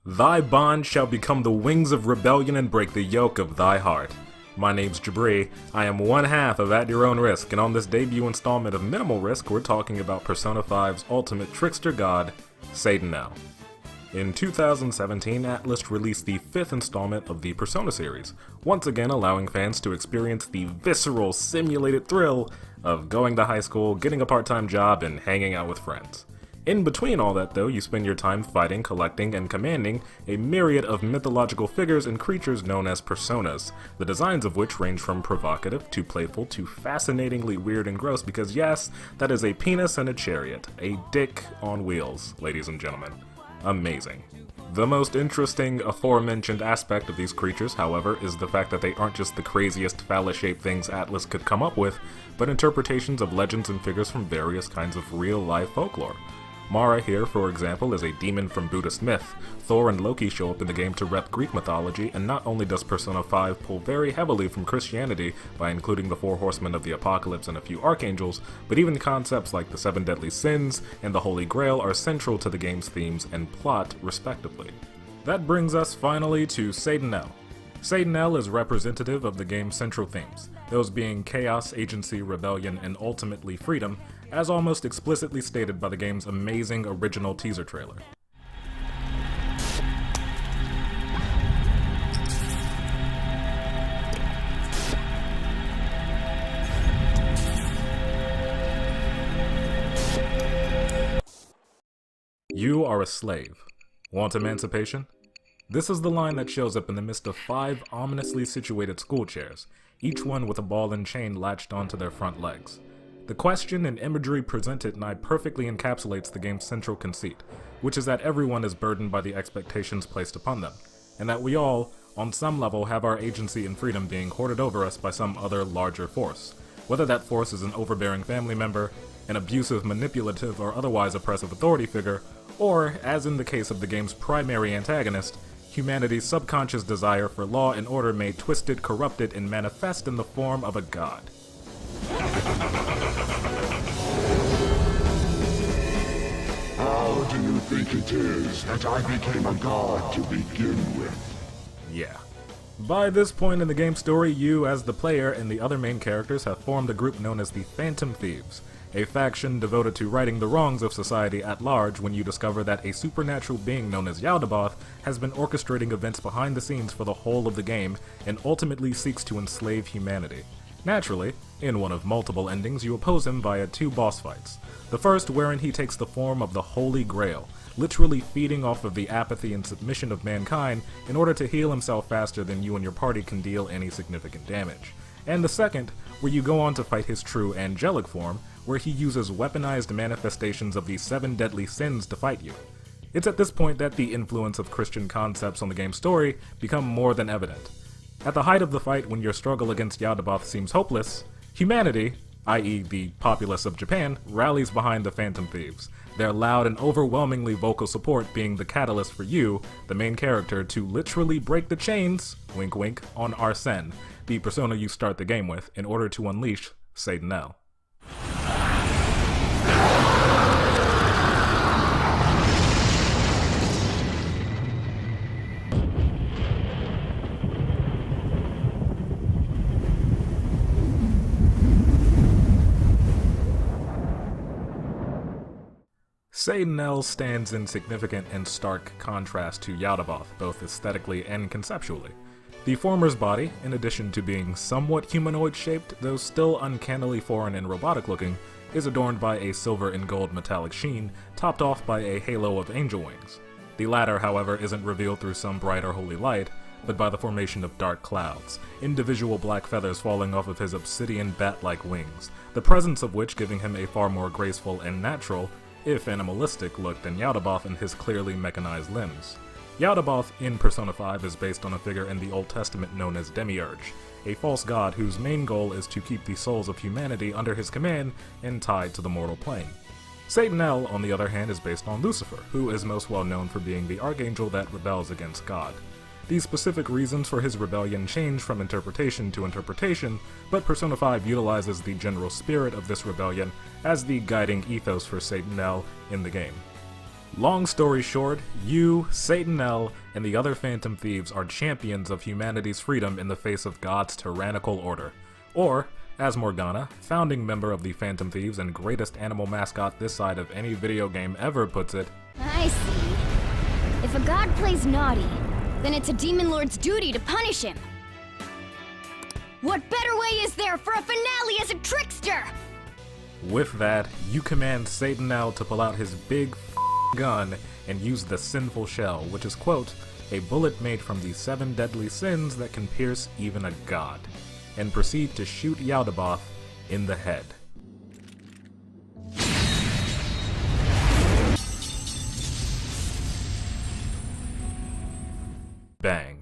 Thy bond shall become the wings of rebellion and break the yoke of thy heart. My name's Jabri, I am one half of At Your Own Risk, and on this debut installment of Minimal Risk, we're talking about Persona 5's ultimate trickster god, Satanael. In 2017, Atlus released the 5th installment of the Persona series, once again allowing fans to experience the visceral, simulated thrill of going to high school, getting a part-time job, and hanging out with friends. In between all that, though, you spend your time fighting, collecting, and commanding a myriad of mythological figures and creatures known as personas, the designs of which range from provocative to playful to fascinatingly weird and gross because yes, that is a penis and a chariot, a dick on wheels, ladies and gentlemen. Amazing. The most interesting aforementioned aspect of these creatures, however, is the fact that they aren't just the craziest phallus-shaped things Atlus could come up with, but interpretations of legends and figures from various kinds of real-life folklore. Mara here, for example, is a demon from Buddhist myth. Thor and Loki show up in the game to rep Greek mythology, and not only does Persona 5 pull very heavily from Christianity by including the 4 horsemen of the apocalypse and a few archangels, but even concepts like the 7 deadly sins and the Holy Grail are central to the game's themes and plot, respectively. That brings us finally to Satanael. Satanael is representative of the game's central themes, those being chaos, agency, rebellion, and ultimately freedom, as almost explicitly stated by the game's amazing original teaser trailer. You are a slave. Want emancipation? This is the line that shows up in the midst of 5 ominously situated school chairs, each one with a ball and chain latched onto their front legs. The question and imagery presented nigh perfectly encapsulates the game's central conceit, which is that everyone is burdened by the expectations placed upon them, and that we all, on some level, have our agency and freedom being hoarded over us by some other larger force, whether that force is an overbearing family member, an abusive, manipulative, or otherwise oppressive authority figure, or, as in the case of the game's primary antagonist, humanity's subconscious desire for law and order made twisted, corrupted, and manifest in the form of a god. How do you think it is that I became a god to begin with? Yeah. By this point in the game's story, you, as the player, and the other main characters have formed a group known as the Phantom Thieves, a faction devoted to righting the wrongs of society at large when you discover that a supernatural being known as Yaldabaoth has been orchestrating events behind the scenes for the whole of the game and ultimately seeks to enslave humanity. Naturally, in one of multiple endings, you oppose him via 2 boss fights. The first wherein he takes the form of the Holy Grail, literally feeding off of the apathy and submission of mankind in order to heal himself faster than you and your party can deal any significant damage. And the second, where you go on to fight his true angelic form, where he uses weaponized manifestations of the 7 deadly sins to fight you. It's at this point that the influence of Christian concepts on the game's story become more than evident. At the height of the fight, when your struggle against Yaldabaoth seems hopeless, humanity, i.e. the populace of Japan, rallies behind the Phantom Thieves, their loud and overwhelmingly vocal support being the catalyst for you, the main character, to literally break the chains, wink wink, on Arsene, the persona you start the game with, in order to unleash Satanael. Satanael stands in significant and stark contrast to Yaldabaoth, both aesthetically and conceptually. The former's body, in addition to being somewhat humanoid-shaped, though still uncannily foreign and robotic-looking, is adorned by a silver and gold metallic sheen, topped off by a halo of angel wings. The latter, however, isn't revealed through some bright or holy light, but by the formation of dark clouds, individual black feathers falling off of his obsidian bat-like wings, the presence of which giving him a far more graceful and natural, if animalistic, look than Yaldabaoth and his clearly mechanized limbs. Yaldabaoth in Persona 5 is based on a figure in the Old Testament known as Demiurge, a false god whose main goal is to keep the souls of humanity under his command and tied to the mortal plane. Satanael, on the other hand, is based on Lucifer, who is most well known for being the archangel that rebels against God. These specific reasons for his rebellion change from interpretation to interpretation, but Persona 5 utilizes the general spirit of this rebellion as the guiding ethos for Satanael in the game. Long story short, you, Satanael, and the other Phantom Thieves are champions of humanity's freedom in the face of God's tyrannical order. Or, as Morgana, founding member of the Phantom Thieves and greatest animal mascot this side of any video game ever puts it, I see. If a god plays naughty, then it's a demon lord's duty to punish him. What better way is there for a finale as a trickster? with that, you command Satanael to pull out his big gun and use the sinful shell, which is, quote, a bullet made from the 7 deadly sins that can pierce even a god, and proceed to shoot Yaldabaoth in the head. Bang.